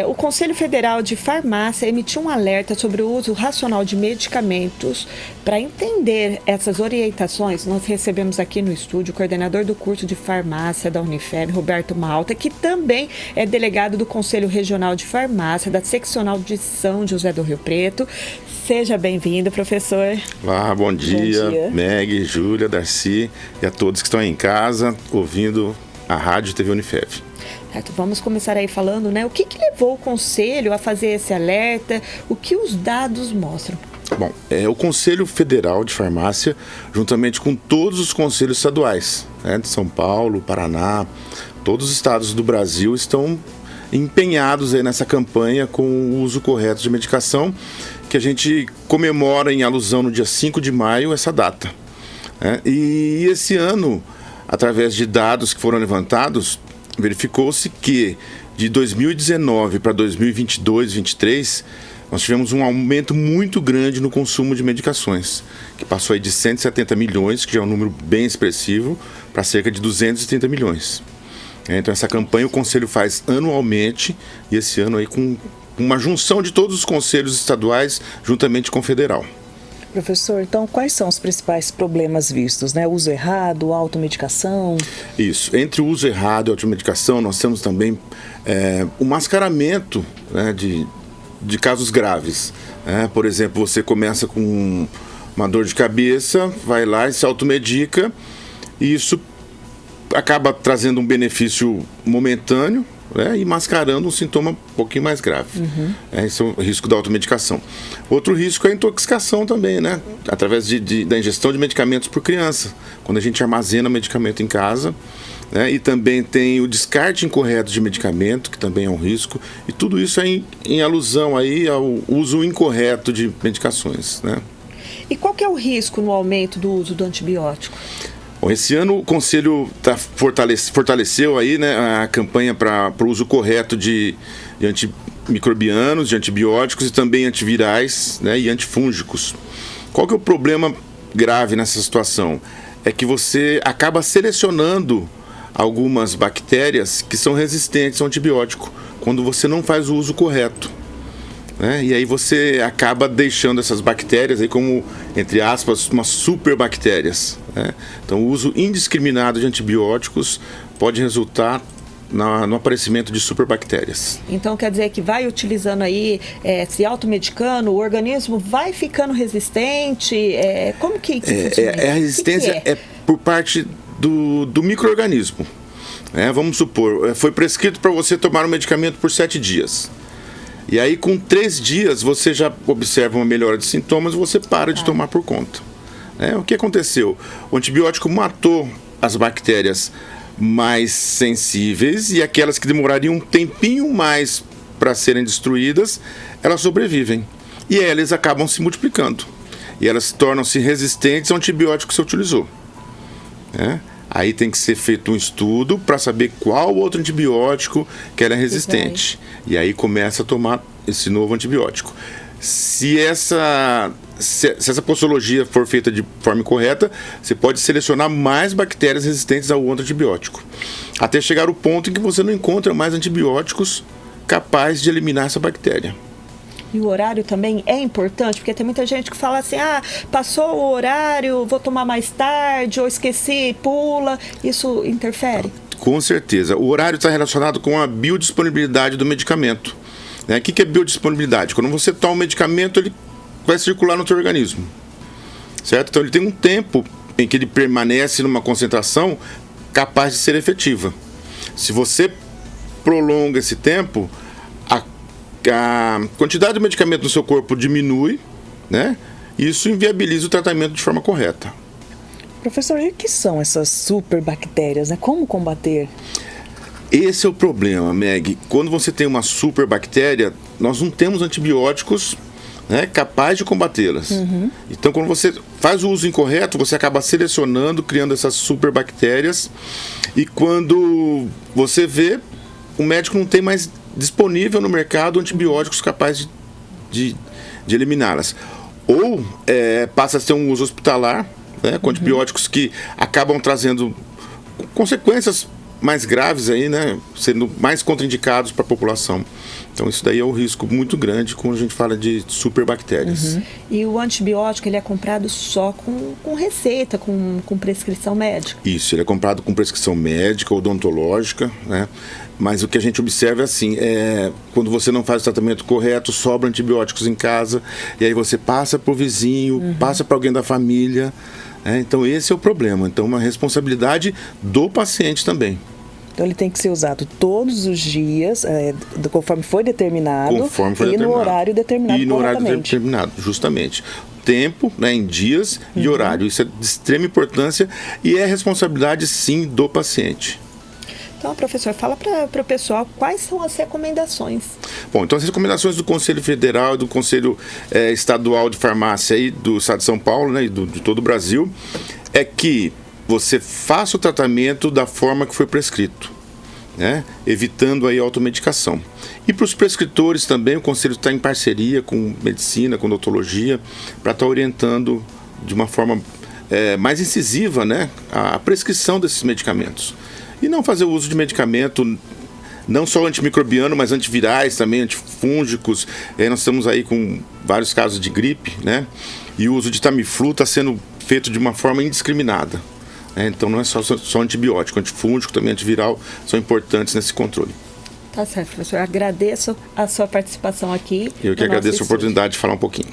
O Conselho Federal de Farmácia emitiu um alerta sobre o uso racional de medicamentos. Para entender essas orientações, nós recebemos aqui no estúdio o coordenador do curso de farmácia da Unifeb, Roberto Malta, que também é delegado do Conselho Regional de Farmácia da Seccional de São José do Rio Preto. Seja bem-vindo, professor. Olá, bom dia. Meg, Júlia, Darcy e a todos que estão aí em casa ouvindo a Rádio TV Unifeb. Certo, vamos começar aí falando, né? O que levou o Conselho a fazer esse alerta? O que os dados mostram? Bom, o Conselho Federal de Farmácia, juntamente com todos os conselhos estaduais, né, de São Paulo, Paraná, todos os estados do Brasil estão empenhados aí nessa campanha com o uso correto de medicação, que a gente comemora em alusão no dia 5 de maio essa data. Né? E esse ano, através de dados que foram levantados, verificou-se que de 2019 para 2022, 2023, nós tivemos um aumento muito grande no consumo de medicações, que passou aí de 170 milhões, que já é um número bem expressivo, para cerca de 230 milhões. Então essa campanha o Conselho faz anualmente, e esse ano aí com uma junção de todos os conselhos estaduais, juntamente com o federal. Professor, então quais são os principais problemas vistos, né? Uso errado, automedicação? Isso, entre o uso errado e a automedicação, nós temos também o mascaramento, né, de casos graves. Por exemplo, você começa com uma dor de cabeça, vai lá e se automedica, e isso acaba trazendo um benefício momentâneo, e mascarando um sintoma um pouquinho mais grave. Esse é o risco da automedicação. Outro risco é a intoxicação também, né? Através da ingestão de medicamentos por criança, quando a gente armazena medicamento em casa. E também tem o descarte incorreto de medicamento, que também é um risco, e tudo isso é em alusão aí ao uso incorreto de medicações. Né? E qual que é o risco no aumento do uso do antibiótico? Bom, esse ano o Conselho fortaleceu aí, né, a campanha para o uso correto de antimicrobianos, de antibióticos e também antivirais, né, e antifúngicos. Qual que é o problema grave nessa situação? É que você acaba selecionando algumas bactérias que são resistentes ao antibiótico quando você não faz o uso correto. E aí você acaba deixando essas bactérias aí como, entre aspas, umas superbactérias. Então o uso indiscriminado de antibióticos pode resultar no aparecimento de superbactérias. Então quer dizer que vai utilizando aí, se automedicando, o organismo vai ficando resistente? Como que funciona? A resistência é por parte do micro-organismo. Vamos supor, foi prescrito para você tomar um medicamento por 7 dias. E aí, com 3 dias, você já observa uma melhora de sintomas e você para de tomar por conta. O que aconteceu? O antibiótico matou as bactérias mais sensíveis e aquelas que demorariam um tempinho mais para serem destruídas, elas sobrevivem. E elas acabam se multiplicando. E elas tornam-se resistentes ao antibiótico que você utilizou. Aí tem que ser feito um estudo para saber qual outro antibiótico que ela é resistente. E aí começa a tomar esse novo antibiótico. Se essa posologia for feita de forma correta, você pode selecionar mais bactérias resistentes ao outro antibiótico. Até chegar ao ponto em que você não encontra mais antibióticos capazes de eliminar essa bactéria. E o horário também é importante, porque tem muita gente que fala assim, passou o horário, vou tomar mais tarde, ou esqueci, pula, isso interfere? Com certeza. O horário está relacionado com a biodisponibilidade do medicamento. O que é biodisponibilidade? Quando você toma um medicamento, ele vai circular no teu organismo, certo? Então ele tem um tempo em que ele permanece numa concentração capaz de ser efetiva. Se você prolonga esse tempo, a quantidade de medicamento no seu corpo diminui, e isso inviabiliza o tratamento de forma correta. Professor, e o que são essas superbactérias? Como combater? Esse é o problema, Meg. Quando você tem uma superbactéria, nós não temos antibióticos capazes de combatê-las. Então, quando você faz o uso incorreto, você acaba selecionando, criando essas superbactérias, e quando você vê, o médico não tem mais disponível no mercado antibióticos capazes de eliminá-las. Ou passa a ser um uso hospitalar, com antibióticos que acabam trazendo consequências mais graves aí, né? Sendo mais contraindicados para a população. Então isso daí é um risco muito grande quando a gente fala de superbactérias. E o antibiótico, ele é comprado só com receita, com prescrição médica? Isso, ele é comprado com prescrição médica, odontológica, né? Mas o que a gente observa é assim, quando você não faz o tratamento correto, sobra antibióticos em casa, e aí você passa para o vizinho, passa para alguém da família. Então esse é o problema. Então uma responsabilidade do paciente também. Então ele tem que ser usado todos os dias, conforme foi determinado, no horário determinado. E no horário determinado, justamente. Tempo, né, em dias e horário. Isso é de extrema importância e é responsabilidade, sim, do paciente. Então, professor, fala para o pessoal quais são as recomendações. Bom, então as recomendações do Conselho Federal e do Conselho Estadual de Farmácia aí do Estado de São Paulo, né, e de todo o Brasil, é que você faça o tratamento da forma que foi prescrito, né, evitando aí a automedicação. E para os prescritores também, o Conselho está em parceria com medicina, com odontologia, para estar orientando de uma forma mais incisiva, né, a prescrição desses medicamentos. E não fazer o uso de medicamento, não só antimicrobiano, mas antivirais também, antifúngicos. Nós estamos aí com vários casos de gripe, né? E o uso de Tamiflu está sendo feito de uma forma indiscriminada. Então não é só antibiótico, antifúngico, também antiviral, são importantes nesse controle. Tá certo, professor. Agradeço a sua participação aqui. Eu que agradeço a oportunidade de falar um pouquinho.